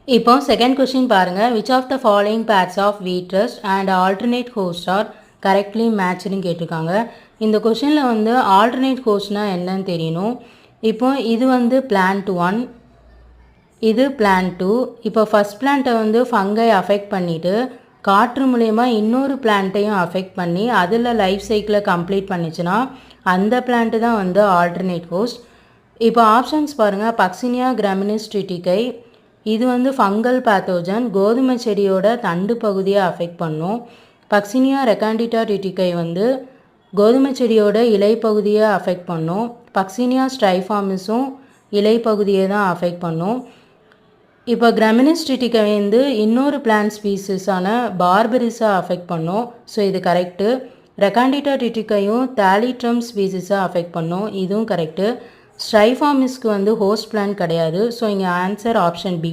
இப்போ second question பாருங்க. which of the following pairs of wheat rust and alternate host are correctly matchedன்னு கேட்டிருக்காங்க. இந்த கொஸ்டினில் வந்து alternate hostனா என்னன்னு தெரியணும். இப்போ இது வந்து plant 1, இது plant 2. இப்போ ஃபர்ஸ்ட் பிளான்ட்டை வந்து ஃபங்கை அஃபெக்ட் பண்ணிவிட்டு காற்று மூலயமா இன்னொரு பிளான்ட்டையும் அஃபெக்ட் பண்ணி அதில் லைஃப் சைக்கிளை கம்ப்ளீட் பண்ணிச்சுன்னா அந்த பிளான்ட்டு தான் வந்து ஆல்டர்னேட் ஹோஸ்ட். இப்போ ஆப்ஷன்ஸ் பாருங்கள். பக்சினியா கிராமினிஸ் ட்ரிட்டிகை, இது வந்து ஃபங்கல் பேத்தோஜன், கோதுமை செடியோட தண்டு பகுதியை அஃபெக்ட் பண்ணும். பக்சினியா ரெக்காண்டிட்டா ட்ரிட்டிகை வந்து கோதுமை செடியோட இலைப்பகுதியை அஃபெக்ட் பண்ணும். பக்சினியா ஸ்ட்ரைஃபார்மிஸும் இலைப்பகுதியை தான் அஃபெக்ட் பண்ணும். இப்போ கிராமினிஸ் ட்ரிட்டிகை வந்து இன்னொரு பிளான்ட் ஸ்பீசிஸான பார்பரிஸை அஃபெக்ட் பண்ணும். ஸோ இது கரெக்டு. ரெக்காண்டிட்டா ட்ரிட்டிகையும் தாலிட்ரம் ஸ்பீசிஸை அஃபெக்ட் பண்ணும். இதுவும் கரெக்டு. ஸ்ட்ரைஃபார்மிஸ்க்கு வந்து ஹோஸ்ட் பிளான்ட் கிடையாது. ஸோ இங்கே ஆன்சர் ஆப்ஷன் பி.